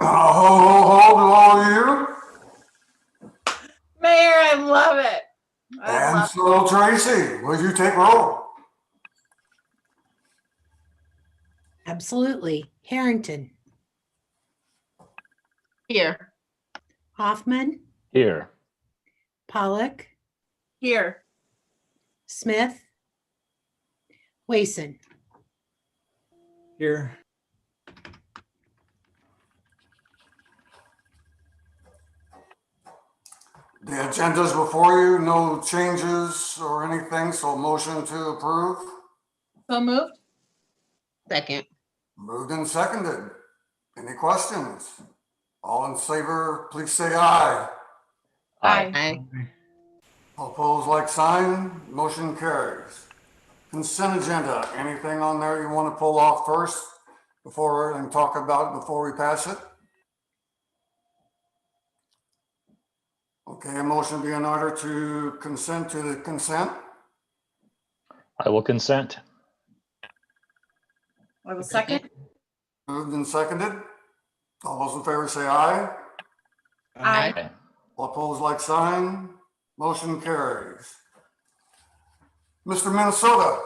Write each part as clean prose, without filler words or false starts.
Ho, to all of you. Mayor, I love it. And so, Tracy, would you take roll? Absolutely. Harrington, Here. Hoffman, Here. Pollock, Here. Smith, Wason. Here. The agenda's before you, no changes or anything, so motion to approve. So moved. Second. Moved and seconded. Any questions? All in favor, please say aye. Aye. All opposed, like sign. Motion carries. Consent agenda, anything on there you want to pull off first before and talk about it before we pass it? Okay, a motion be in order to consent to the consent. I will consent. I will second. Moved and seconded. All those in favor say aye. Aye. All opposed, like sign. Motion carries. Mr. Minnesota.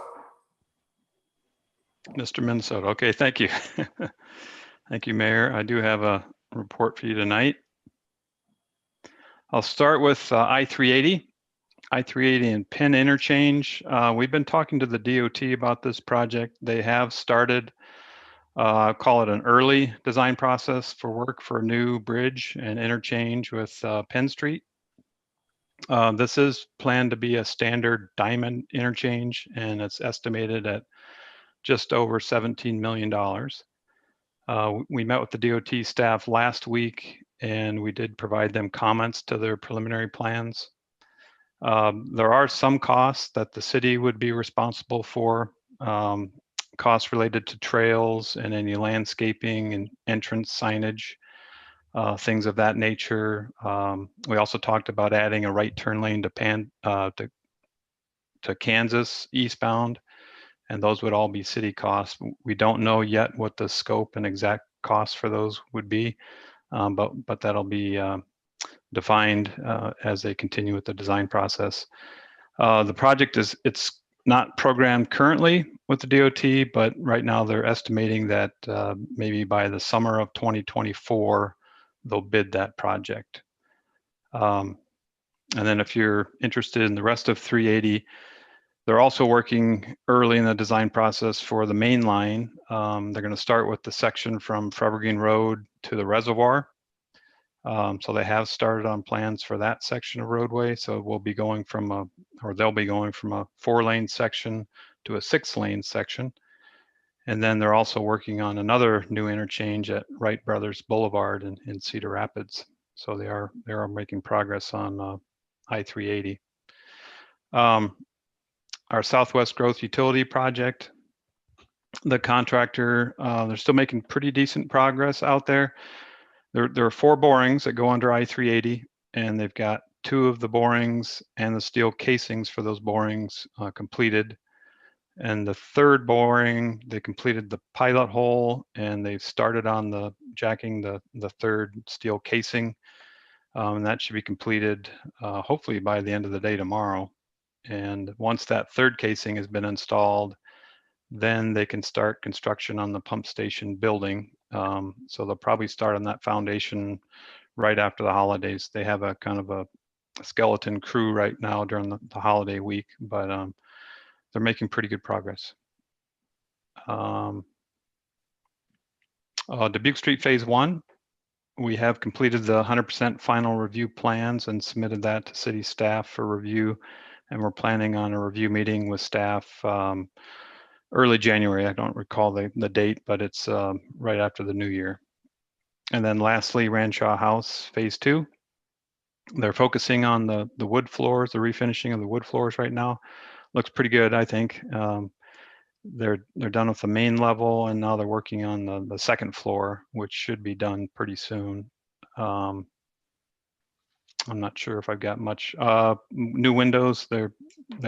Mr. Minnesota. Okay, thank you. Thank you, Mayor. I do have a report for you tonight. I'll start with I-380. I-380 and Penn interchange. We've been talking to the DOT about this project. They have started, call it an early design process for work for a new bridge and interchange with Penn Street. This is planned to be a standard diamond interchange, and it's estimated at just over $17 million. We met with the DOT staff last week, and we did provide them comments to their preliminary plans. There are some costs that the city would be responsible for, costs related to trails and any landscaping and entrance signage, things of that nature. We also talked about adding a right turn lane to Kansas eastbound, and those would all be city costs. We don't know yet what the scope and exact costs for those would be, but that'll be defined as they continue with the design process. The project it's not programmed currently with the DOT, but right now they're estimating that maybe by the summer of 2024, they'll bid that project. And then if you're interested in the rest of 380, they're also working early in the design process for the main line. They're going to start with the section from Forever Green Road to the reservoir. So they have started on plans for that section of roadway. So they'll be going from a 4-lane section to a 6-lane section. And then they're also working on another new interchange at Wright Brothers Boulevard in Cedar Rapids. So they are making progress on I-380. Our Southwest Growth Utility project, the contractor, they're still making pretty decent progress out there. There are 4 borings that go under I-380, and they've got 2 of the borings and the steel casings for those borings completed. And the 3rd boring, they completed the pilot hole, and they've started on the jacking the 3rd steel casing. And that should be completed hopefully by the end of the day tomorrow. And once that 3rd casing has been installed, then they can start construction on the pump station building. So they'll probably start on that foundation right after the holidays. They have a kind of a skeleton crew right now during the holiday week, but they're making pretty good progress. Dubuque Street Phase 1, we have completed the 100% final review plans and submitted that to city staff for review. And we're planning on a review meeting with staff early January. I don't recall the date, but it's right after the new year. And then lastly, Ranshaw House Phase 2. They're focusing on the wood floors, the refinishing of the wood floors right now. Looks pretty good, I think. They're done with the main level, and now they're working on the 2nd floor, which should be done pretty soon. I'm not sure if I've got much. New windows, they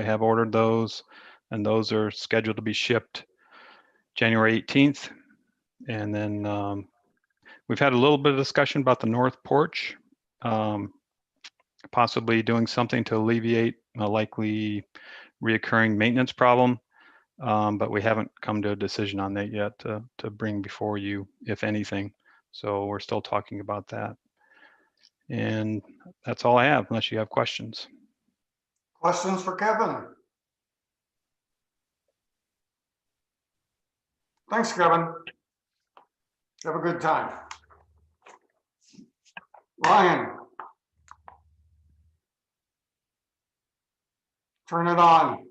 have ordered those, and those are scheduled to be shipped January 18th. And then We've had a little bit of discussion about the north porch, possibly doing something to alleviate a likely reoccurring maintenance problem. But we haven't come to a decision on that yet to bring before you, if anything. So we're still talking about that. And that's all I have, unless you have questions. Questions for Kevin? Thanks, Kevin. Have a good time. Ryan. Turn it on.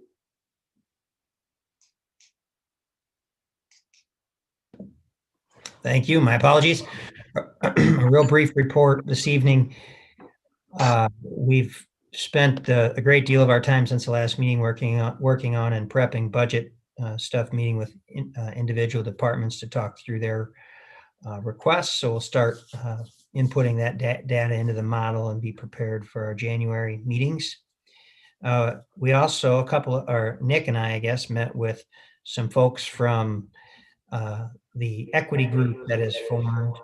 Thank you. My apologies. A real brief report this evening. We've spent a great deal of our time since the last meeting working on and prepping budget stuff, meeting with individual departments to talk through their requests. So we'll start inputting that data into the model and be prepared for our January meetings. We also, Nick and I guess, met with some folks from the equity group that is formed.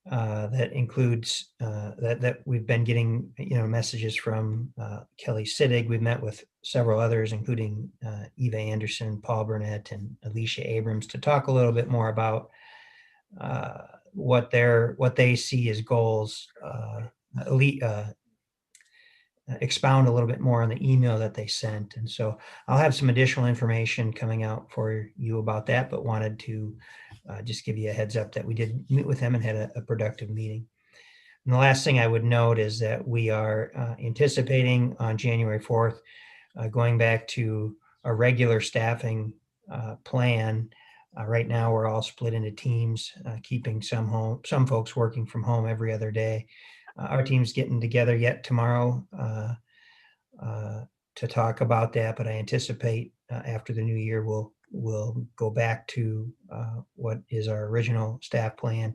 That includes that we've been getting, messages from Kelly Civic. We've met with several others, including Eva Anderson, Paul Burnett, and Alicia Abrams, to talk a little bit more about what they see as goals. Expound a little bit more on the email that they sent, and so I'll have some additional information coming out for you about that, but wanted to just give you a heads up that we did meet with them and had a productive meeting. And the last thing I would note is that we are anticipating on January 4th going back to a regular staffing plan. Right now, we're all split into teams, keeping some folks working from home every other day. Our team's getting together yet tomorrow to talk about that, but I anticipate after the new year we'll go back to what is our original staff plan,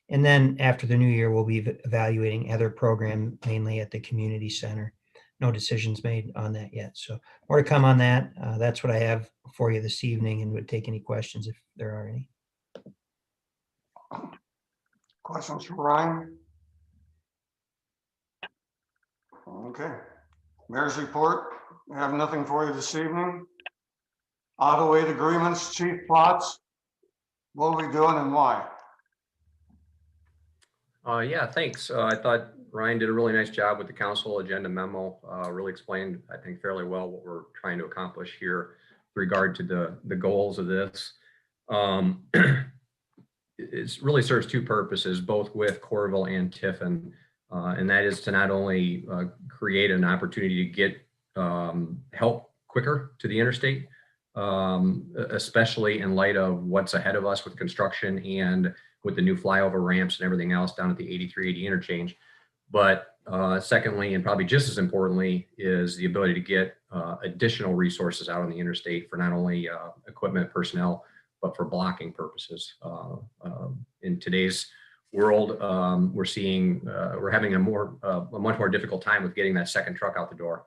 and then after the new year we'll be evaluating other program, mainly at the community center. No decisions made on that yet, so more to come on that. That's what I have for you this evening, and would take any questions if there are any. Questions for Ryan? Okay. Mayor's report. We have nothing for you this evening. Auto aid agreements, chief plots. What are we doing and why? Yeah, thanks. I thought Ryan did a really nice job with the council agenda memo. Really explained, I think, fairly well what we're trying to accomplish here with regard to the goals of this. It really serves two purposes, both with Coralville and Tiffin, and that is to not only create an opportunity to get help quicker to the interstate, especially in light of what's ahead of us with construction and with the new flyover ramps and everything else down at the 8380 interchange. But secondly, and probably just as importantly, is the ability to get additional resources out on the interstate for not only equipment, personnel, but for blocking purposes. In today's world, we're having a much more difficult time with getting that second truck out the door.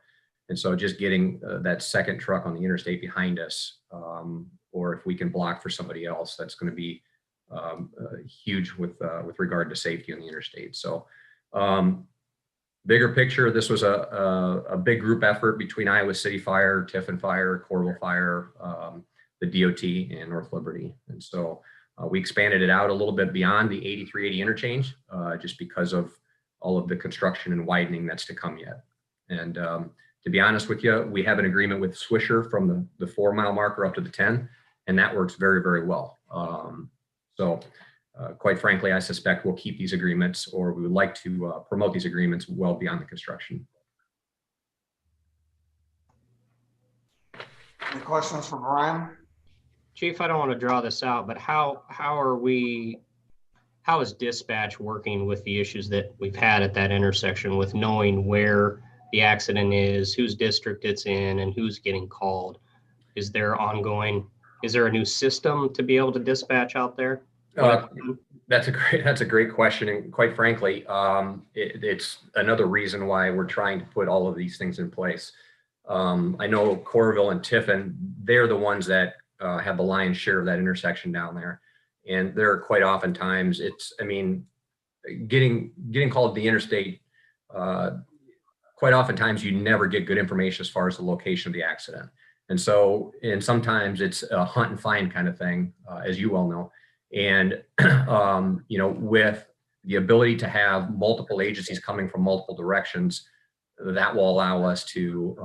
And so just getting that second truck on the interstate behind us, or if we can block for somebody else, that's going to be huge with regard to safety on the interstate. So bigger picture, this was a big group effort between Iowa City Fire, Tiffin Fire, Coralville Fire, the DOT, and North Liberty. And so we expanded it out a little bit beyond the 8380 interchange, just because of all of the construction and widening that's to come yet. And to be honest with you, we have an agreement with Swisher from the 4 mile marker up to the 10, and that works very, very well. So quite frankly, I suspect we'll keep these agreements, or we would like to promote these agreements well beyond the construction. Any questions for Brian? Chief, I don't want to draw this out, but how is dispatch working with the issues that we've had at that intersection, with knowing where the accident is, whose district it's in, and who's getting called? Is there a new system to be able to dispatch out there? That's a great question, and quite frankly, it's another reason why we're trying to put all of these things in place. I know Coralville and Tiffin, they're the ones that have the lion's share of that intersection down there. And there are quite oftentimes getting called to the interstate, quite oftentimes you never get good information as far as the location of the accident. And sometimes it's a hunt and find kind of thing, as you well know. And, with the ability to have multiple agencies coming from multiple directions, that will allow us to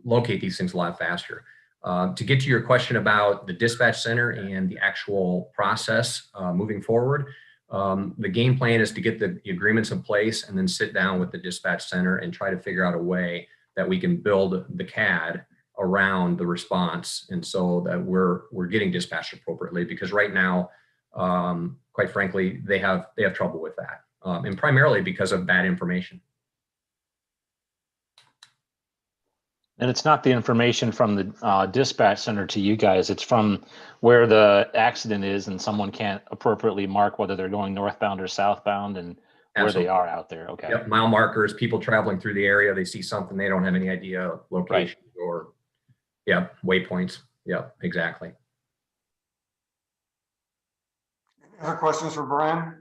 locate these things a lot faster. To get to your question about the dispatch center and the actual process moving forward, the game plan is to get the agreements in place and then sit down with the dispatch center and try to figure out a way that we can build the CAD around the response, and so that we're getting dispatched appropriately, because right now, quite frankly, they have trouble with that, and primarily because of bad information. And it's not the information from the dispatch center to you guys. It's from where the accident is, and someone can't appropriately mark whether they're going northbound or southbound and where they are out there. Okay. Yep, mile markers, people traveling through the area, they see something, they don't have any idea location or, waypoints. Yep, exactly. Any other questions for Brian?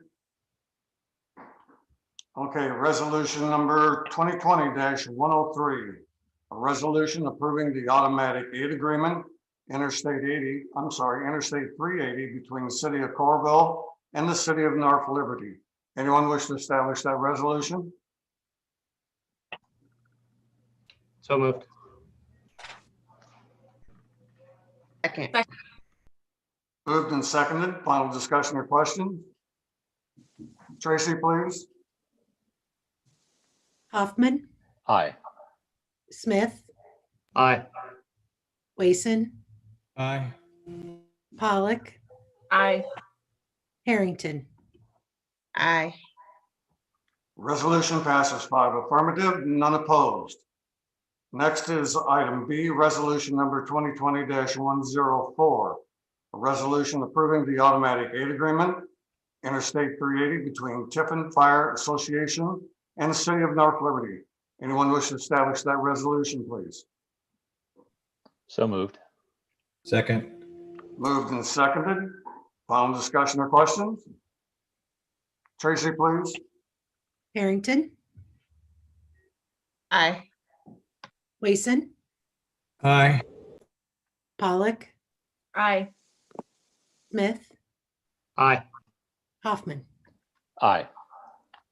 Okay, resolution number 2020-103. A resolution approving the automatic aid agreement, Interstate 380 between the city of Coralville and the city of North Liberty. Anyone wish to establish that resolution? So moved. Second. Moved and seconded. Final discussion or question? Tracy, please. Hoffman, Aye. Smith, Aye. Wason, Aye. Pollock, Aye. Harrington. Aye. Resolution passes 5 affirmative, none opposed. Next is item B, resolution number 2020-104. A resolution approving the automatic aid agreement, Interstate 380 between Tiffin Fire Association and the city of North Liberty. Anyone wish to establish that resolution, please? So moved. Second. Moved and seconded. Final discussion or questions? Tracy, please. Harrington, Aye. Wason, Aye. Pollock, Aye. Smith, Aye. Hoffman. Aye.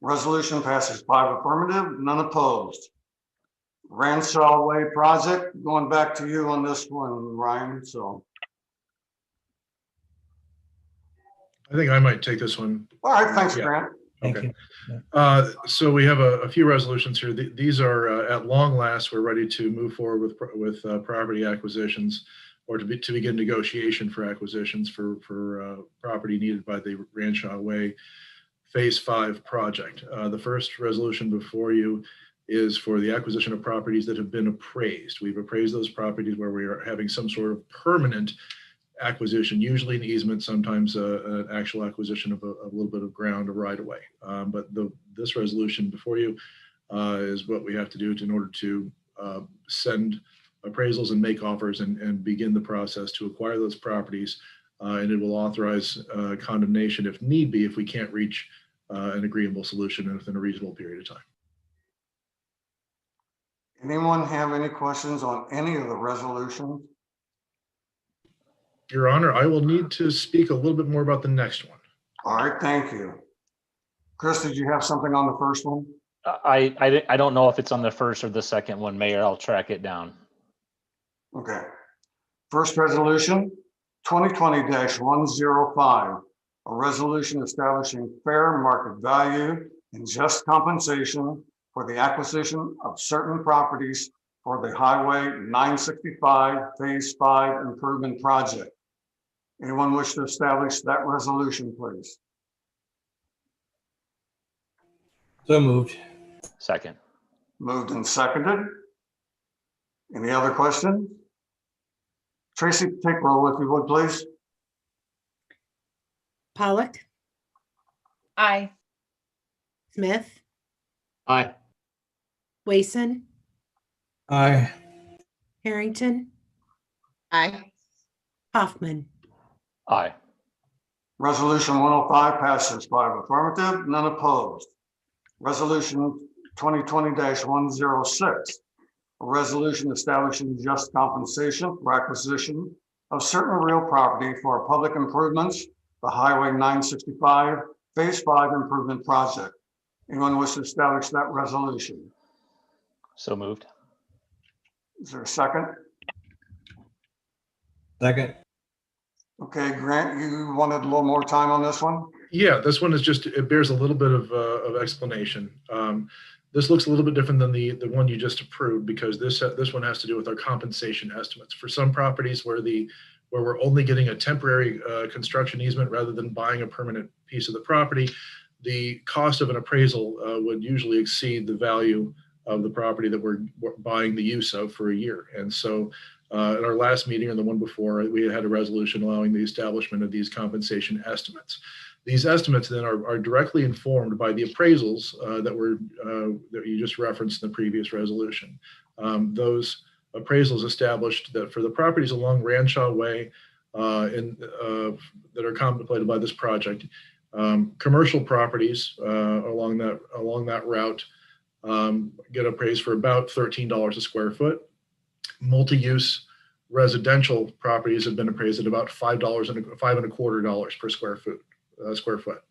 Resolution passes 5 affirmative, none opposed. Ranshaw Way project, going back to you on this one, Ryan. So, I think I might take this one. all right, thanks, Yeah. Grant. Thank Okay. you. So we have a few resolutions here. These are at long last, we're ready to move forward with property acquisitions, or to begin negotiation for acquisitions for property needed by the Ranshaw Way Phase 5 project. The first resolution before you is for the acquisition of properties that have been appraised. We've appraised those properties where we are having some sort of permanent acquisition, usually an easement, sometimes an actual acquisition of a little bit of ground, a right of way. But this resolution before you is what we have to do in order to send appraisals and make offers and begin the process to acquire those properties. And it will authorize condemnation if need be, if we can't reach an agreeable solution within a reasonable period of time. Anyone have any questions on any of the resolutions? Your Honor, I will need to speak a little bit more about the next one. All right, thank you. Chris, did you have something on the first one? I don't know if it's on the first or the second one, Mayor. I'll track it down. Okay. First resolution, 2020-105, a resolution establishing fair market value and just compensation for the acquisition of certain properties for the Highway 965 Phase 5 Improvement Project. Anyone wish to establish that resolution, please? So moved. Second. Moved and seconded. Any other questions? Tracy, take roll if you would, please. Pollock, Aye. Smith, Aye. Wason, Aye. Harrington, Aye. Hoffman. Aye. Resolution 105 passes 5 affirmative, none opposed. Resolution 2020-106, a resolution establishing just compensation for acquisition of certain real property for public improvements, the Highway 965 Phase 5 Improvement Project. Anyone wish to establish that resolution? So moved. Is there a second? Second. Okay, Grant, you wanted a little more time on this one? Yeah, this one is just, it bears a little bit of explanation. This looks a little bit different than the one you just approved, because this one has to do with our compensation estimates. For some properties where we're only getting a temporary construction easement rather than buying a permanent piece of the property, the cost of an appraisal would usually exceed the value of the property that we're buying the use of for a year. And so at our last meeting and the one before, we had a resolution allowing the establishment of these compensation estimates. These estimates then are directly informed by the appraisals that you just referenced in the previous resolution. Those appraisals established that for the properties along Ranshaw Way that are contemplated by this project, commercial properties along that route get appraised for about $13 a square foot. Multi-use residential properties have been appraised at about $5.25 per square foot.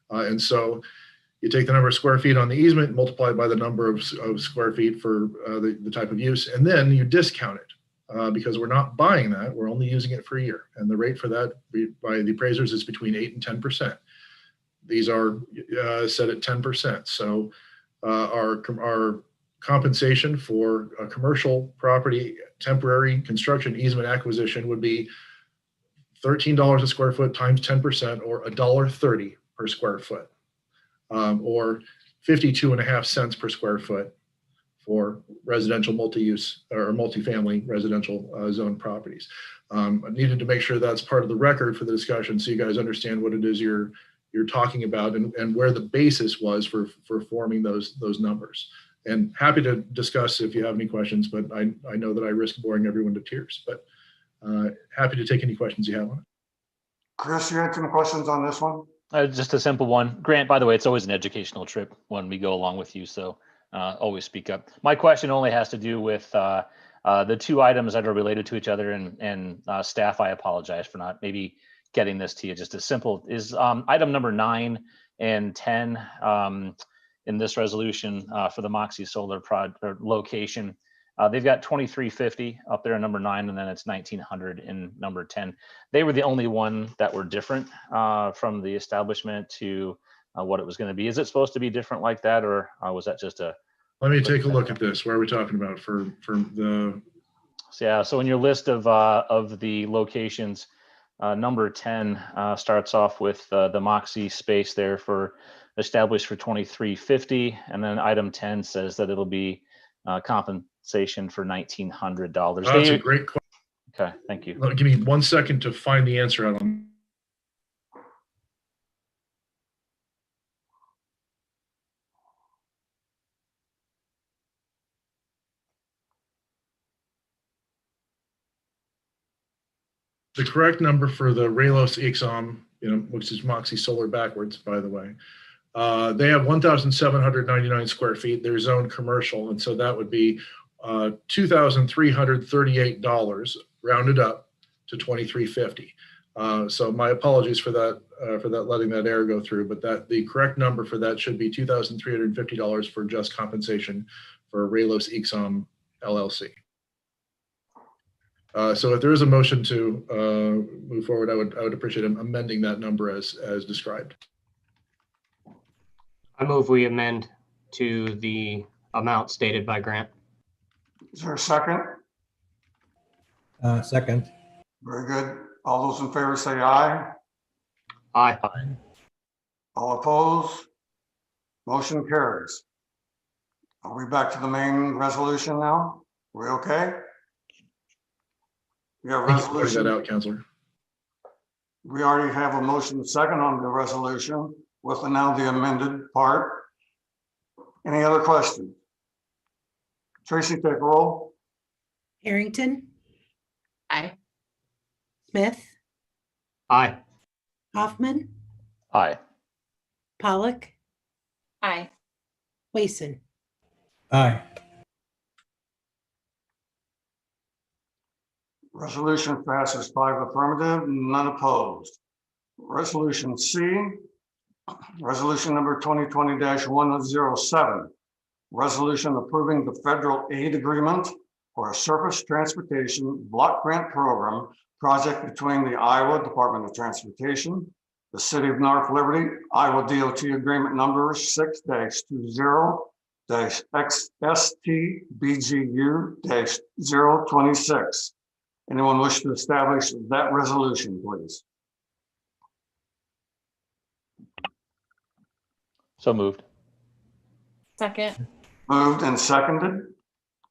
And so you take the number of square feet on the easement, multiply it by the number of square feet for the type of use, and then you discount it because we're not buying that, we're only using it for a year. And the rate for that by the appraisers is between 8 and 10%. These are set at 10%. So our compensation for a commercial property temporary construction easement acquisition would be $13 a square foot times 10%, or $1.30 per square foot, or 52.5 cents per square foot for residential multi-use or multifamily residential zone properties. I needed to make sure that's part of the record for the discussion, so you guys understand what it is you're talking about and where the basis was for forming those numbers. And happy to discuss if you have any questions, but I know that I risk boring everyone to tears, but happy to take any questions you have on it. Chris, you had some questions on this one? Just a simple one. Grant, by the way, it's always an educational trip when we go along with you, so always speak up. My question only has to do with the two items that are related to each other, and staff, I apologize for not maybe getting this to you just as simple. Is item number 9 and 10 in this resolution for the Moxie Solar location. They've got 2350 up there in number 9, and then it's 1900 in number 10. They were the only one that were different from the establishment to what it was going to be. Is it supposed to be different like that, or was that just a? Let me take a look at this. Where are we talking about for the? So, yeah. So in your list of the locations, number 10 starts off with the Moxie space there for established for 2350, and then item 10 says that it'll be compensation for $1,900. That's a great question. Okay, thank you. Give me 1 second to find the answer out on. The correct number for the Raylos Ixom, which is Moxie Solar backwards, by the way. They have 1,799 square feet. They're zoned commercial, and so that would be $2,338 rounded up to 2350. So my apologies for that, letting that error go through. But the correct number for that should be $2,350 for just compensation for Raylos Ixom LLC. So if there is a motion to move forward, I would appreciate amending that number as described. I move we amend to the amount stated by Grant. Is there a second? Second. Very good. All those in favor say aye. Aye. All opposed? Motion carries. Are we back to the main resolution now? We okay? We have Thank you for pointing resolution. that out, Counselor. We already have a motion second on the resolution with now the amended part. Any other questions? Tracy, take a roll. Harrington, Aye. Smith, Aye. Hoffman, Aye. Pollock, Aye. Wason. Aye. Resolution passes 5 affirmative, none opposed. Resolution C, resolution number 2020-107. Resolution approving the federal aid agreement for a surface transportation block grant program project between the Iowa Department of Transportation, the City of North Liberty, Iowa DOT agreement number 6-20-XSTBGU-026. Anyone wish to establish that resolution, please? So moved. Second. Moved and seconded.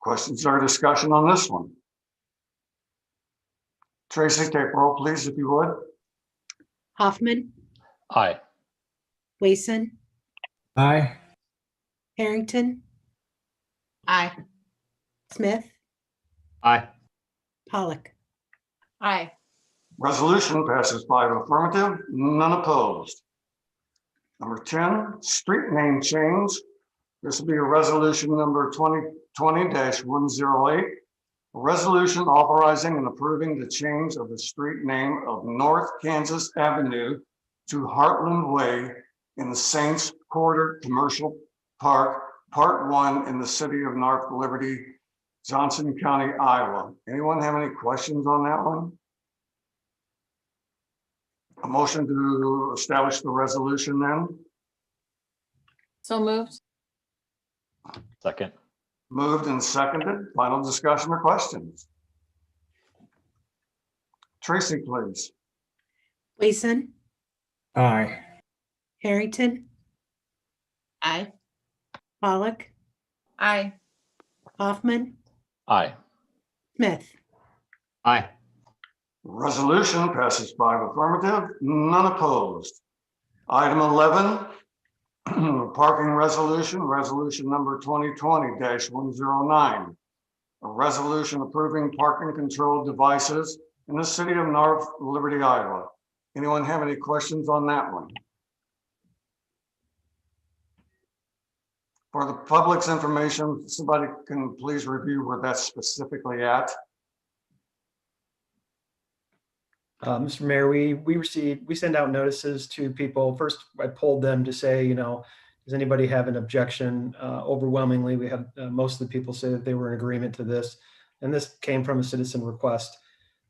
Questions or discussion on this one? Tracy, take roll, please, if you would. Hoffman, Aye. Wason, Aye. Harrington, Aye. Smith, Aye. Pollock. Aye. Resolution passes 5 affirmative, none opposed. Number 10, street name change. This will be a resolution number 2020-108. A resolution authorizing and approving the change of the street name of North Kansas Avenue to Heartland Way in the Saints Quarter Commercial Park, Part 1 in the city of North Liberty, Johnson County, Iowa. Anyone have any questions on that one? A motion to establish the resolution then? So moved. Second. Moved and seconded. Final discussion or questions? Tracy, please. Wason, Aye. Harrington, Aye. Pollock, Aye. Hoffman, Aye. Smith. Aye. Resolution passes 5 affirmative, none opposed. Item 11, parking resolution, resolution number 2020-109. A resolution approving parking control devices in the city of North Liberty, Iowa. Anyone have any questions on that one? For the public's information, somebody can please review where that's specifically at. Mr. Mayor, we send out notices to people. First, I polled them to say, does anybody have an objection? Overwhelmingly, we had most of the people say that they were in agreement to this. And this came from a citizen request.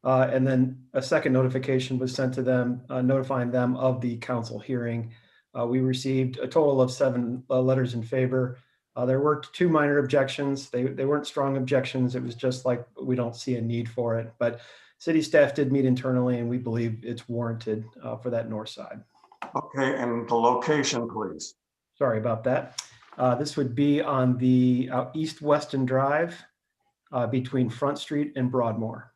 And then a second notification was sent to them, notifying them of the council hearing. We received a total of 7 letters in favor. There were 2 minor objections. They weren't strong objections. It was just like, we don't see a need for it. But city staff did meet internally, and we believe it's warranted for that north side. Okay, and the location, please. Sorry about that. This would be on the East Weston Drive between Front Street and Broadmoor.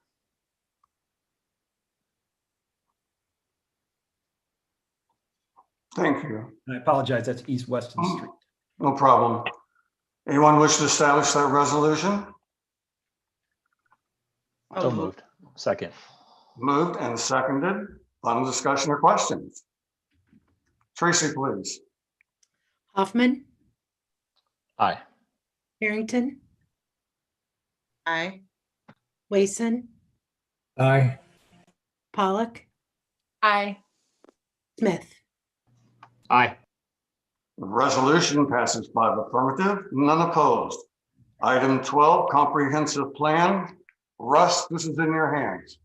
Thank you. And I apologize, that's East Weston Street. No problem. Anyone wish to establish that resolution? So moved. Second. Moved and seconded. Final discussion or questions? Tracy, please. Hoffman, Aye. Harrington, Aye. Wason, Aye. Pollock, Aye. Smith. Aye. The resolution passes 5 affirmative, none opposed. Item 12, comprehensive plan. Russ, this is in your hands.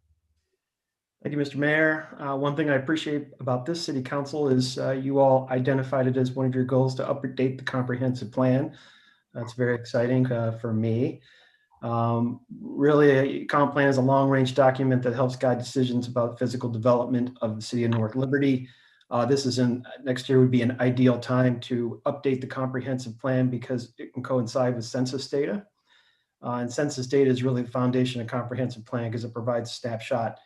Thank you, Mr. Mayor. One thing I appreciate about this city council is you all identified it as one of your goals to update the comprehensive plan. That's very exciting for me. Really, a comp plan is a long-range document that helps guide decisions about physical development of the city of North Liberty. Next year would be an ideal time to update the comprehensive plan because it can coincide with census data. And census data is really the foundation of comprehensive plan because it provides a snapshot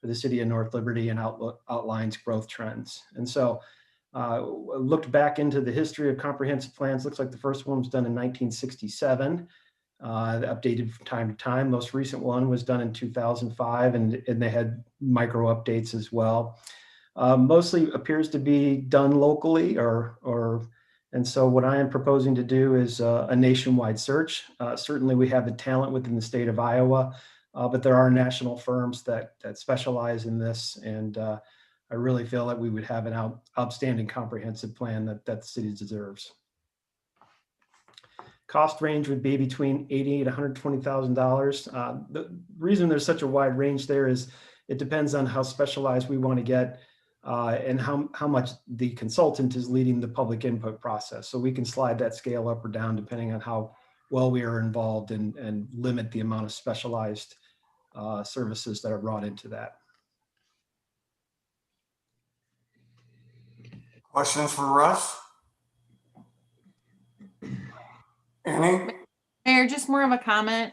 for the city of North Liberty and outlines growth trends. And so looked back into the history of comprehensive plans. Looks like the first one was done in 1967, updated from time to time. Most recent one was done in 2005, and they had micro updates as well. mostly appears to be done locally and so what I am proposing to do is a nationwide search. Certainly we have the talent within the state of Iowa, but there are national firms that specialize in this. And I really feel that we would have an outstanding comprehensive plan that the city deserves. Cost range would be between $80,000 and $120,000. The reason there's such a wide range there is it depends on how specialized we want to get and how much the consultant is leading the public input process. So we can slide that scale up or down depending on how well we are involved and limit the amount of specialized services that are brought into that. Questions for Russ? Any? Mayor, just more of a comment.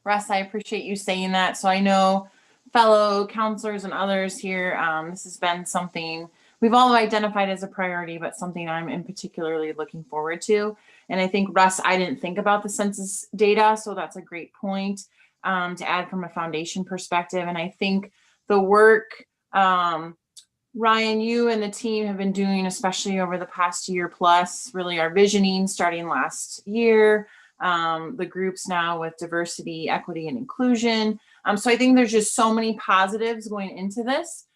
Russ, I appreciate you saying that. So I know fellow counselors and others here, this has been something we've all identified as a priority, but something I'm in particularly looking forward to. And I think, Russ, I didn't think about the census data, so that's a great point to add from a foundation perspective. And I think the work, Ryan, you and the team have been doing, especially over the past year plus, really our visioning starting last year, the groups now with diversity, equity, and inclusion. So I think there's just so many positives going into this.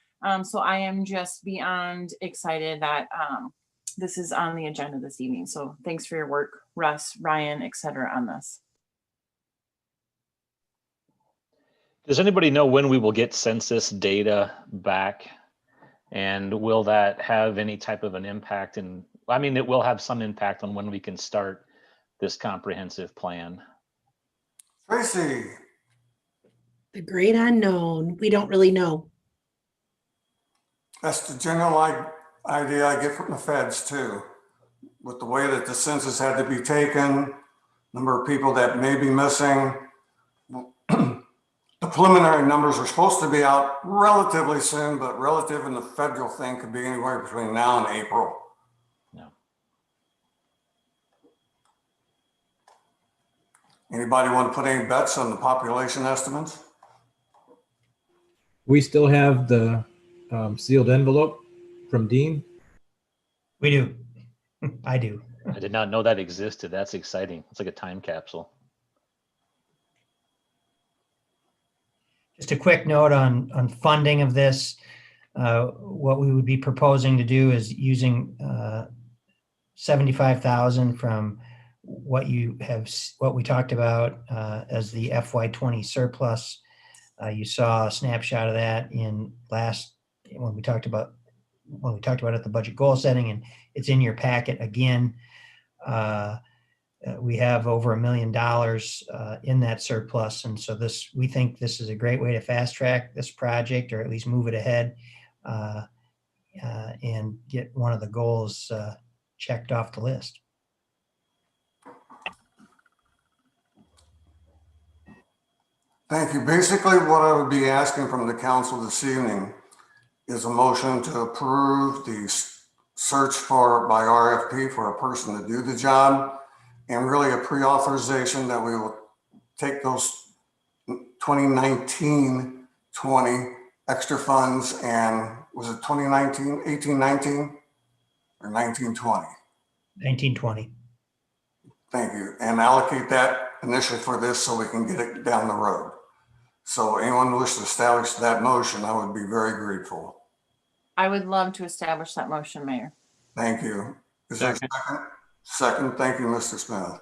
So I am just beyond excited that this is on the agenda this evening. So thanks for your work, Russ, Ryan, et cetera, on this. Does anybody know when we will get census data back? And will that have any type of an impact? And I mean, it will have some impact on when we can start this comprehensive plan. Tracy? The great unknown. We don't really know. That's the general idea I get from the feds too. With the way that the census had to be taken, number of people that may be missing. The preliminary numbers are supposed to be out relatively soon, but relative in the federal thing could be anywhere between now and April. Yeah. Anybody want to put any bets on the population estimates? We still have the sealed envelope from Dean. We do. I do. I did not know that existed. That's exciting. It's like a time capsule. Just a quick note on funding of this. What we would be proposing to do is using 75,000 from what we talked about as the FY20 surplus. You saw a snapshot of that when we talked about it at the budget goal setting, and it's in your packet again. We have over $1 million in that surplus. And so we think this is a great way to fast track this project, or at least move it ahead and get one of the goals checked off the list. Thank you. Basically, what I would be asking from the council this evening is a motion to approve the search by RFP for a person to do the job, and really a pre-authorization that we will take those 2019-20 extra funds, and was it 2019, 18-19 or 19-20? 1920. Thank you. And allocate that initially for this so we can get it down the road. So anyone who wishes to establish that motion, I would be very grateful. I would love to establish that motion, Mayor. Thank you. Is there a second? Second. Thank you, Mr. Smith.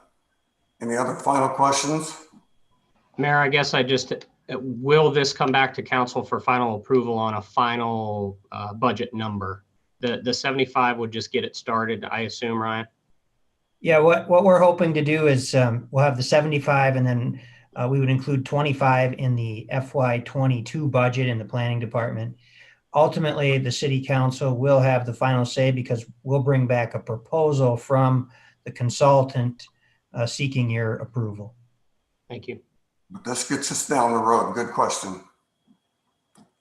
Any other final questions? Mayor, I guess will this come back to council for final approval on a final budget number? The 75 would just get it started, I assume, Ryan? Yeah, what we're hoping to do is we'll have the 75, and then we would include 25 in the FY22 budget in the planning department. Ultimately, the city council will have the final say, because we'll bring back a proposal from the consultant seeking your approval. Thank you. But this gets us down the road. Good question.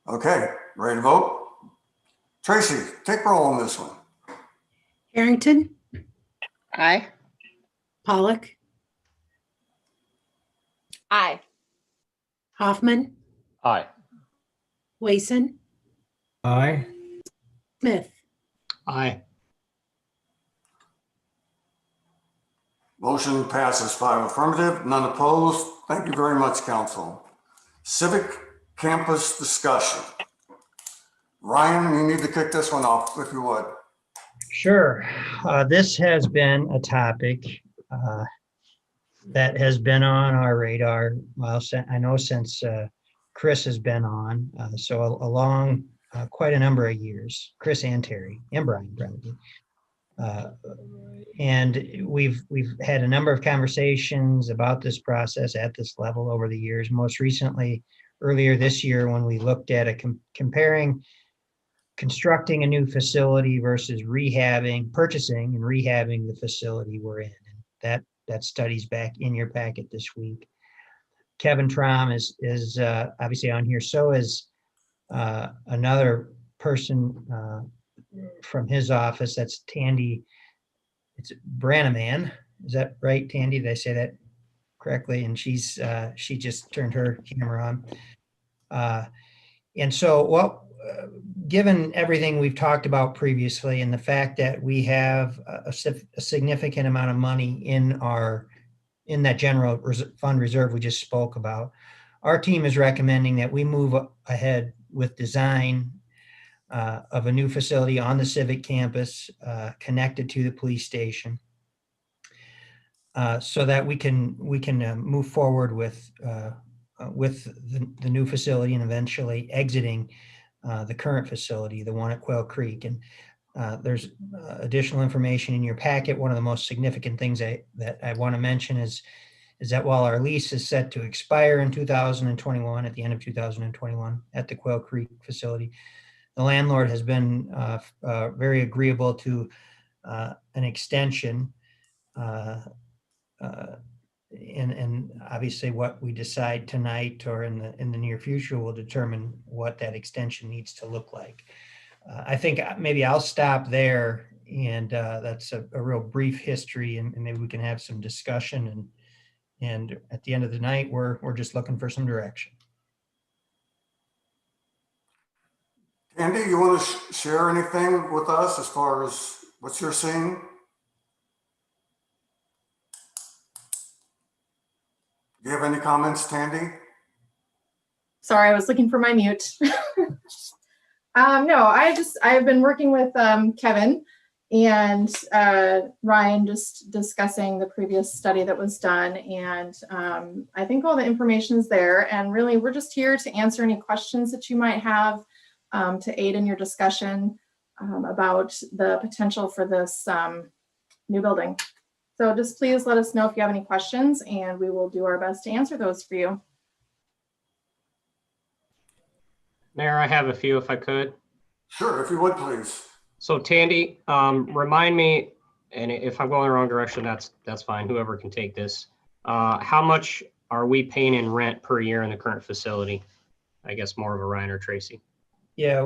Okay, ready to vote? Tracy, take roll on this one. Harrington, Aye. Pollock, Aye. Hoffman, Aye. Wason, Aye. Smith, Aye. Motion passes 5 affirmative, none opposed. Thank you very much, council. Civic campus discussion. Ryan, you need to kick this one off if you would. Sure. This has been a topic that has been on our radar. Well, I know since Chris has been on, so along quite a number of years. Chris and Terry and Brian, probably. And we've had a number of conversations about this process at this level over the years. Most recently, earlier this year, when we looked at comparing constructing a new facility versus purchasing and rehabbing the facility we're in. And that study's back in your packet this week. Kevin Trom is obviously on here. So is another person from his office. That's Tandy. It's Branaman. Is that right, Tandy? Did I say that correctly? And she just turned her camera on. And so given everything we've talked about previously and the fact that we have a significant amount of money in that general fund reserve we just spoke about, our team is recommending that we move ahead with design of a new facility on the civic campus connected to the police station, so that we can move forward with the new facility and eventually exiting the current facility, the one at Quail Creek. And there's additional information in your packet. One of the most significant things that I want to mention is that while our lease is set to expire in 2021, at the end of 2021 at the Quail Creek facility, the landlord has been very agreeable to an extension. And obviously what we decide tonight or in the near future will determine what that extension needs to look like. I think maybe I'll stop there, and that's a real brief history, and maybe we can have some discussion, and at the end of the night, we're just looking for some direction. Andy, you want to share anything with us as far as what you're seeing? Do you have any comments, Tandy? Sorry, I was looking for my mute. No, I've been working with Kevin and Ryan, just discussing the previous study that was done. And I think all the information is there. And really, we're just here to answer any questions that you might have to aid in your discussion about the potential for this new building. So just please let us know if you have any questions, and we will do our best to answer those for you. Mayor, I have a few if I could. Sure, if you would, please. So Tandy, remind me, and if I'm going the wrong direction, that's fine. Whoever can take this. How much are we paying in rent per year in the current facility? I guess more of a Ryan or Tracy. Yeah,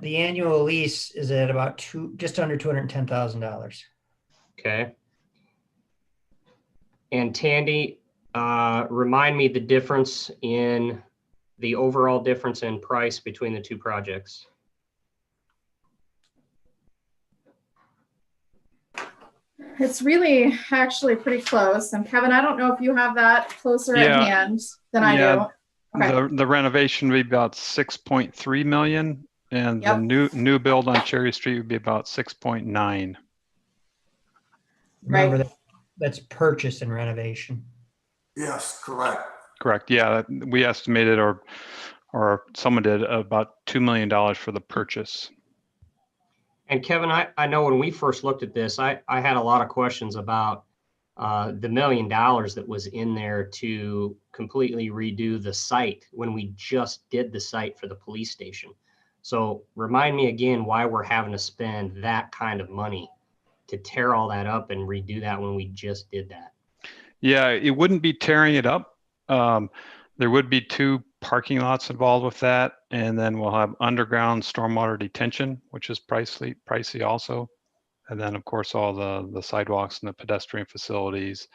the annual lease is at about just under $210,000. Okay. And Tandy, remind me the overall difference in price between the two projects. It's really actually pretty close. And Kevin, I don't know if you have that closer at hand than I do. Okay. The renovation would be about 6.3 million, and the new build on Cherry Street would be about 6.9. Remember that's purchase and renovation. Yes, correct. Correct. Yeah, we estimated, or someone did, about $2 million for the purchase. And Kevin, I know when we first looked at this, I had a lot of questions about the $1 million that was in there to completely redo the site when we just did the site for the police station. So remind me again why we're having to spend that kind of money to tear all that up and redo that when we just did that. Yeah, it wouldn't be tearing it up. There would be 2 parking lots involved with that, and then we'll have underground stormwater detention, which is pricey also. And then of course all the sidewalks and the pedestrian facilities.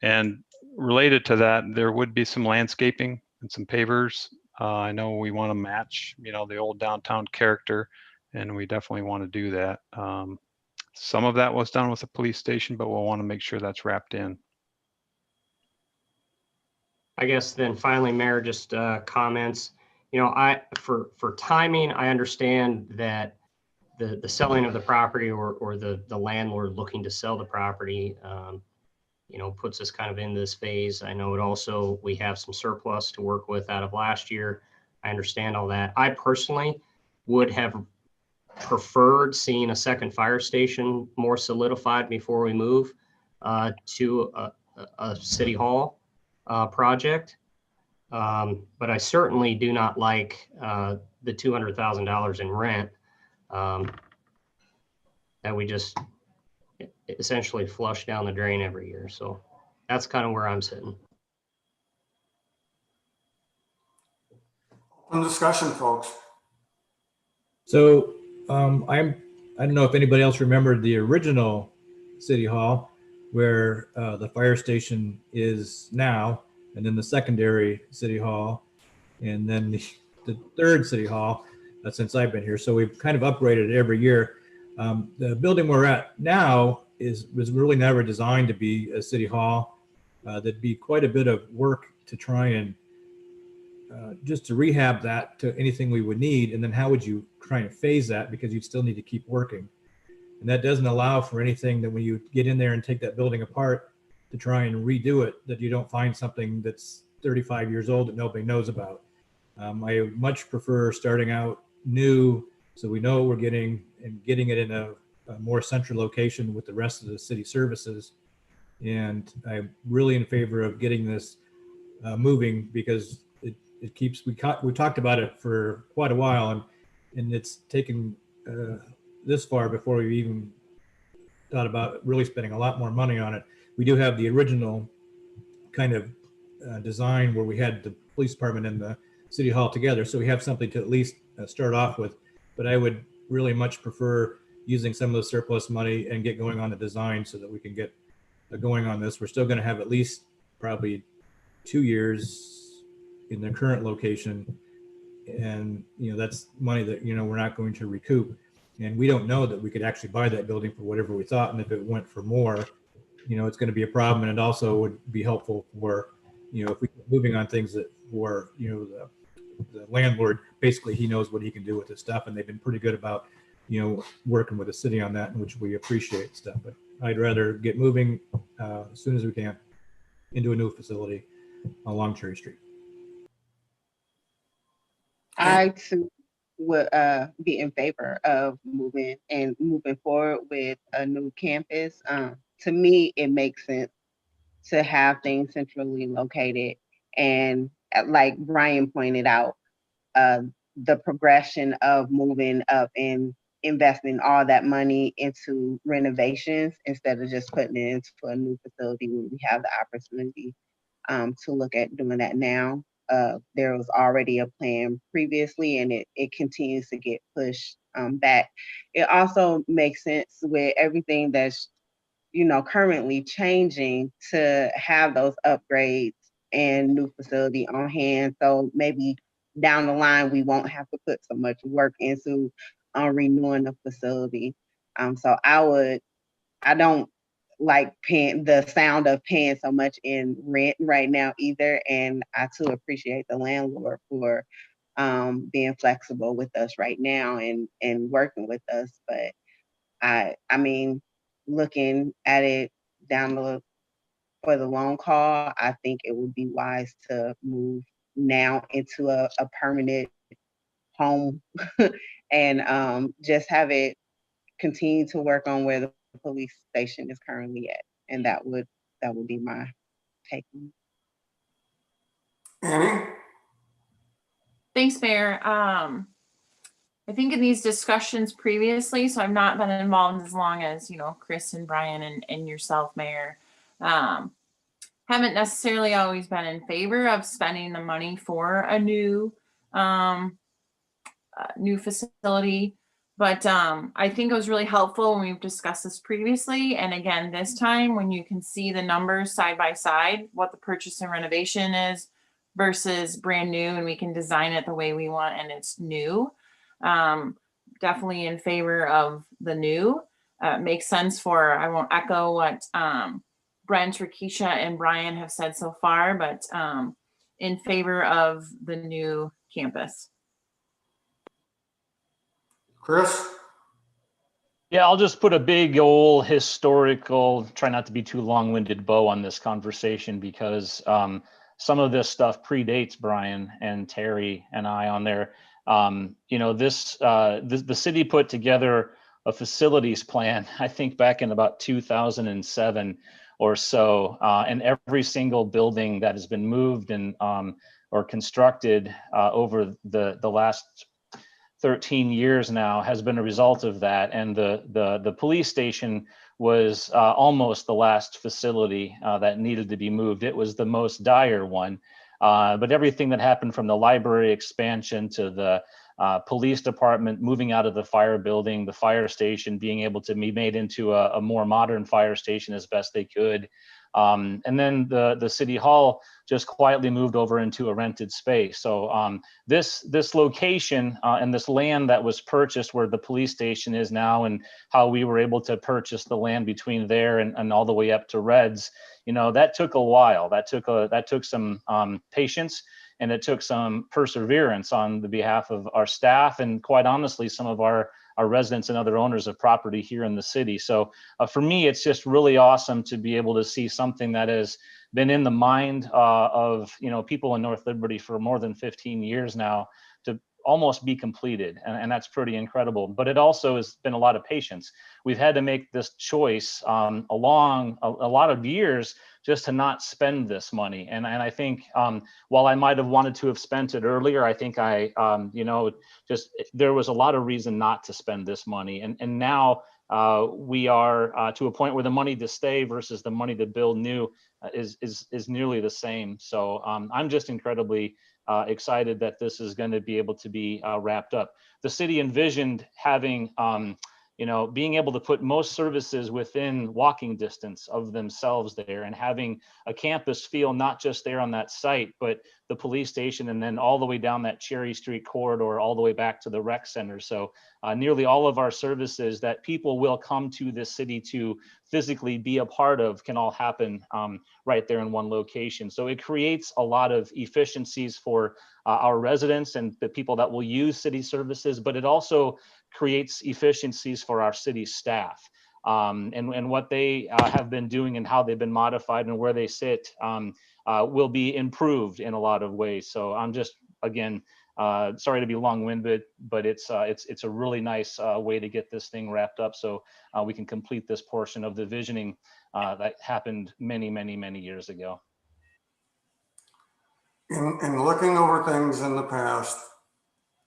And related to that, there would be some landscaping and some pavers. I know we want to match, the old downtown character, and we definitely want to do that. Some of that was done with the police station, but we'll want to make sure that's wrapped in. I guess then finally, Mayor, just comments. You know, for timing, I understand that the selling of the property or the landlord looking to sell the property, you know, puts us kind of in this phase. I know it also, we have some surplus to work with out of last year. I understand all that. I personally would have preferred seeing a second fire station more solidified before we move to a city hall project. But I certainly do not like the $200,000 in rent that we just essentially flush down the drain every year. So that's kind of where I'm sitting. Open discussion, folks. So I don't know if anybody else remembered the original City Hall where the fire station is now, and then the secondary City Hall, and then the third City Hall since I've been here. So we've kind of upgraded it every year. The building we're at now was really never designed to be a City Hall. There'd be quite a bit of work to try and just to rehab that to anything we would need. And then how would you try and phase that, because you'd still need to keep working. And that doesn't allow for anything that when you get in there and take that building apart to try and redo it, that you don't find something that's 35 years old that nobody knows about. I much prefer starting out new so we know what we're getting and getting it in a more central location with the rest of the city services. And I'm really in favor of getting this moving, because it keeps, we talked about it for quite a while, and it's taken this far before we even thought about really spending a lot more money on it. We do have the original kind of design where we had the police department and the city hall together, so we have something to at least start off with. But I would really much prefer using some of the surplus money and get going on the design so that we can get going on this. We're still going to have at least probably 2 years in the current location, and that's money that we're not going to recoup, and we don't know that we could actually buy that building for whatever we thought. And if it went for more, it's going to be a problem. And it also would be helpful for if we keep moving on things that for the landlord, basically he knows what he can do with this stuff, and they've been pretty good about working with the city on that, which we appreciate stuff. But I'd rather get moving as soon as we can into a new facility along Cherry Street. I too would be in favor of moving forward with a new campus. To me, it makes sense to have things centrally located, and like Brian pointed out, the progression of moving up and investing all that money into renovations instead of just putting it into a new facility when we have the opportunity to look at doing that now. There was already a plan previously, and it continues to get pushed back. It also makes sense with everything that's currently changing to have those upgrades and new facility on hand. So maybe down the line, we won't have to put so much work into renewing the facility. So I don't like paying the sound of paying so much in rent right now either. And I too appreciate the landlord for being flexible with us right now and working with us. But I mean, looking at it for the long haul, I think it would be wise to move now into a permanent home and just have it continue to work on where the police station is currently at. And that would be my take on it. Annie? Thanks, Mayor. I think in these discussions previously, so I've not been involved as long as, Chris and Brian and yourself, Mayor, haven't necessarily always been in favor of spending the money for a new facility. But I think it was really helpful when we've discussed this previously. And again, this time when you can see the numbers side by side, what the purchase and renovation is versus brand new, and we can design it the way we want and it's new. definitely in favor of the new. Makes sense for, I won't echo what Brent, Rakisha, and Brian have said so far, but in favor of the new campus. Chris? Yeah, I'll just put a big old historical, try not to be too long-winded bow on this conversation because some of this stuff predates Brian and Terry and I on there. You know, the city put together a facilities plan, I think back in about 2007 or so, and every single building that has been moved and or constructed over the last 13 years now has been a result of that. And the police station was almost the last facility that needed to be moved. It was the most dire one. But everything that happened from the library expansion to the police department moving out of the fire building, the fire station being able to be made into a more modern fire station as best they could. And then the city hall just quietly moved over into a rented space. So this location and this land that was purchased where the police station is now, and how we were able to purchase the land between there and all the way up to Reds, you know, that took a while. That took some patience, and it took some perseverance on the behalf of our staff and, quite honestly, some of our residents and other owners of property here in the city. So for me, it's just really awesome to be able to see something that has been in the mind of, you know, people in North Liberty for more than 15 years now to almost be completed. And that's pretty incredible. But it also has been a lot of patience. We've had to make this choice along a lot of years just to not spend this money. And I think while I might have wanted to have spent it earlier, I think you know, just there was a lot of reason not to spend this money. And now we are to a point where the money to stay versus the money to build new is nearly the same. So I'm just incredibly excited that this is going to be able to be wrapped up. The city envisioned having you know, being able to put most services within walking distance of themselves there, and having a campus feel not just there on that site, but the police station, and then all the way down that Cherry Street corridor, all the way back to the rec center. So nearly all of our services that people will come to this city to physically be a part of can all happen right there in one location. So it creates a lot of efficiencies for our residents and the people that will use city services, but it also creates efficiencies for our city staff and what they have been doing and how they've been modified and where they sit will be improved in a lot of ways. So I'm just, again, sorry to be long-winded, but it's a really nice way to get this thing wrapped up so we can complete this portion of the visioning that happened many, many, many years ago. In looking over things in the past,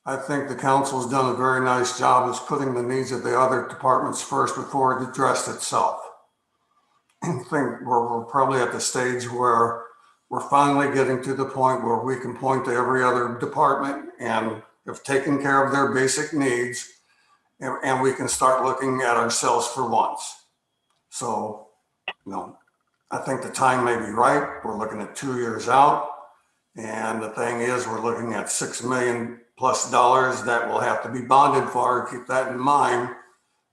I think the council's done a very nice job of putting the needs of the other departments first before it addressed itself. I think we're probably at the stage where we're finally getting to the point where we can point to every other department and have taken care of their basic needs, and we can start looking at ourselves for once. So, you know, I think the time may be right. We're looking at 2 years out. And the thing is, we're looking at $6 million+ that will have to be bonded for. Keep that in mind.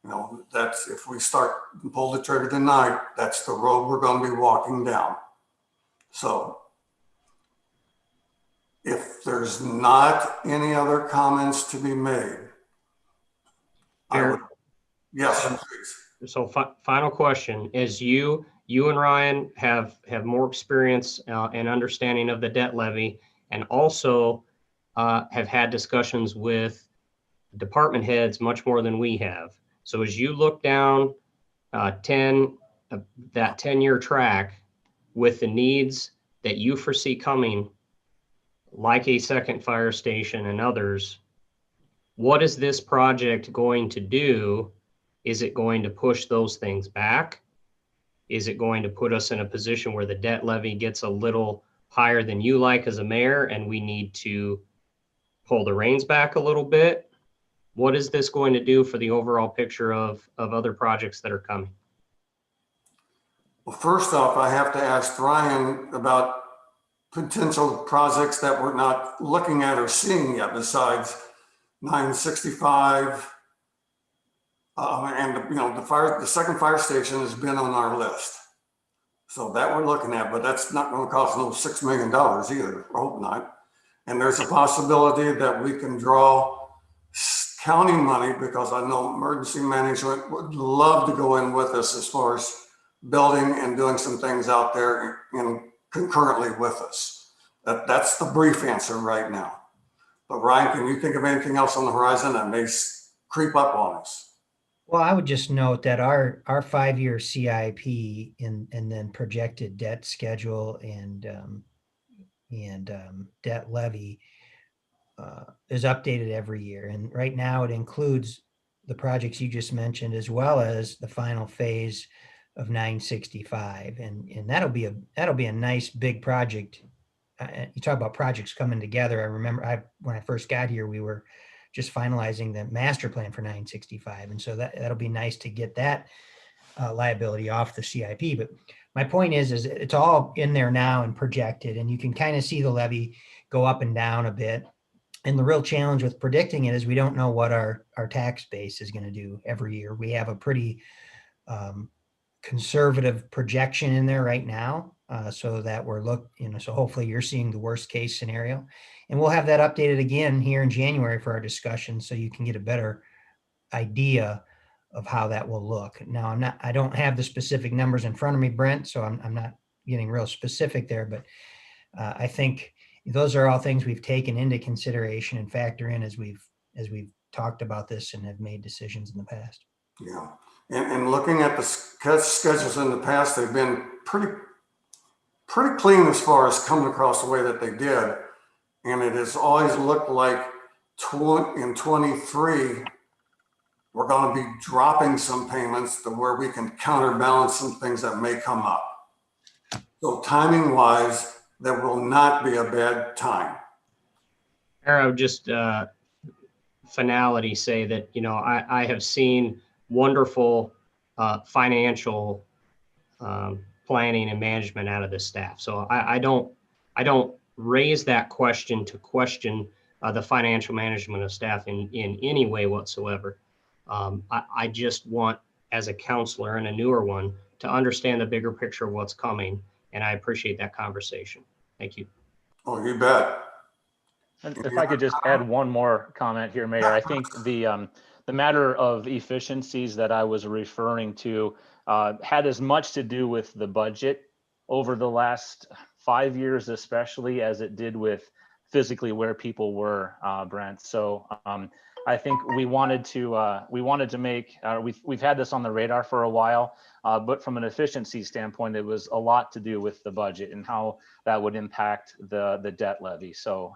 You know, that's, if we start and pull the trigger tonight, that's the road we're going to be walking down. So if there's not any other comments to be made, yes, please. So final question is, you and Ryan have more experience and understanding of the debt levy, and also have had discussions with department heads much more than we have. So as you look down that 10-year track with the needs that you foresee coming, like a second fire station and others, what is this project going to do? Is it going to push those things back? Is it going to put us in a position where the debt levy gets a little higher than you like as a mayor and we need to pull the reins back a little bit? What is this going to do for the overall picture of other projects that are coming? Well, first off, I have to ask Ryan about potential projects that we're not looking at or seeing yet, besides 965 And the second fire station has been on our list. So that we're looking at, but that's not going to cost no $6 million either. I hope not. And there's a possibility that we can draw county money, because I know emergency management would love to go in with us as far as building and doing some things out there and concurrently with us. That's the brief answer right now. But Ryan, can you think of anything else on the horizon that may creep up on us? Well, I would just note that our 5-year CIP and then projected debt schedule and debt levy is updated every year. And right now it includes the projects you just mentioned, as well as the final phase of 965. And that'll be a nice big project. You talk about projects coming together. I remember when I first got here, we were just finalizing the master plan for 965. And so that'll be nice to get that liability off the CIP. But my point is it's all in there now and projected, and you can kind of see the levy go up and down a bit. And the real challenge with predicting it is we don't know what our tax base is going to do every year. We have a pretty conservative projection in there right now, so that so hopefully you're seeing the worst case scenario. And we'll have that updated again here in January for our discussion, so you can get a better idea of how that will look. Now, I don't have the specific numbers in front of me, Brent, so I'm not getting real specific there, but I think those are all things we've taken into consideration and factor in as we've talked about this and have made decisions in the past. Yeah, and looking at the schedules in the past, they've been pretty clean as far as coming across the way that they did. And it has always looked like in 23, we're going to be dropping some payments to where we can counterbalance some things that may come up. So timing wise, there will not be a bad time. I would just finality say that, I have seen wonderful financial planning and management out of this staff. So I don't raise that question to question the financial management of staff in any way whatsoever. I just want, as a counselor and a newer one, to understand the bigger picture of what's coming. And I appreciate that conversation. Thank you. Oh, you bet. And if I could just add one more comment here, Mayor, I think the matter of efficiencies that I was referring to had as much to do with the budget over the last 5 years, especially, as it did with physically where people were, Brent. So I think we wanted to make, we've had this on the radar for a while, but from an efficiency standpoint, it was a lot to do with the budget and how that would impact the debt levy. So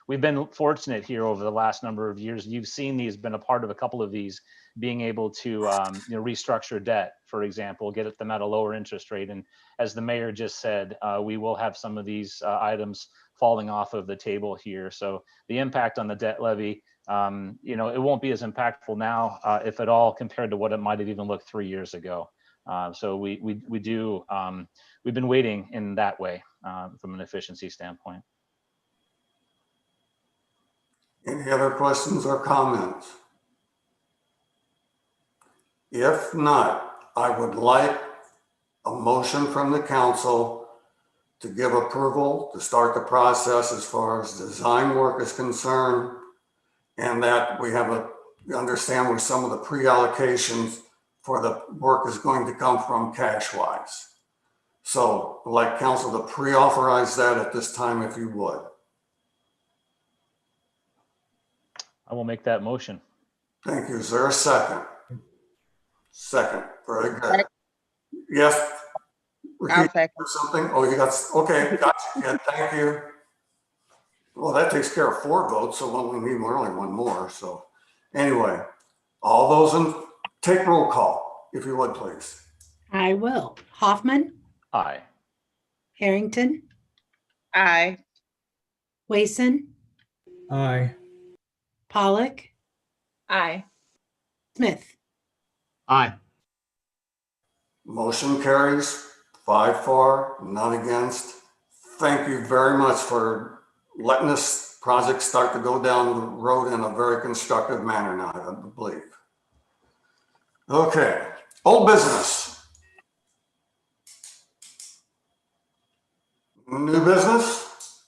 we've been fortunate here over the last number of years. You've seen these, been a part of a couple of these, being able to restructure debt, for example, get them at a lower interest rate. And as the mayor just said, we will have some of these items falling off of the table here. So the impact on the debt levy, it won't be as impactful now, if at all, compared to what it might have even looked 3 years ago. So we've been waiting in that way from an efficiency standpoint. Any other questions or comments? If not, I would like a motion from the council to give approval to start the process as far as design work is concerned, and that we understand where some of the pre-allocations for the work is going to come from cash-wise. So I'd like council to pre-authorize that at this time, if you would. I will make that motion. Thank you. Is there a second? Second. Very good. Yes. I'll second. Something? Oh, you got, okay. Gotcha. Yeah, thank you. Well, that takes care of 4 votes, so we need only one more. So anyway, all those take roll call, if you would, please. I will. Hoffman, Aye. Harrington, Aye. Wason, Aye. Pollock, Aye. Smith. Aye. Motion carries 5 for, none against. Thank you very much for letting this project start to go down the road in a very constructive manner now, I believe. Okay, old business. New business?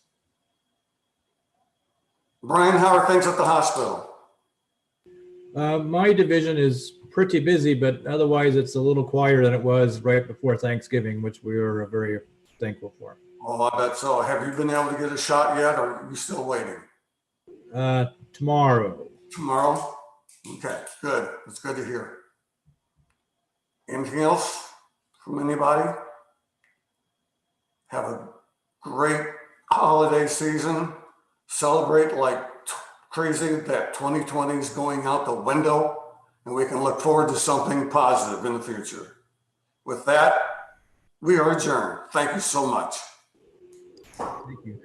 Brian, how are things at the hospital? My division is pretty busy, but otherwise it's a little quieter than it was right before Thanksgiving, which we were very thankful for. Oh, I bet so. Have you been able to get a shot yet, or are you still waiting? Tomorrow. Tomorrow? Okay, good. That's good to hear. Anything else from anybody? Have a great holiday season. Celebrate like crazy that 2020 is going out the window, and we can look forward to something positive in the future. With that, we are adjourned. Thank you so much. Thank you.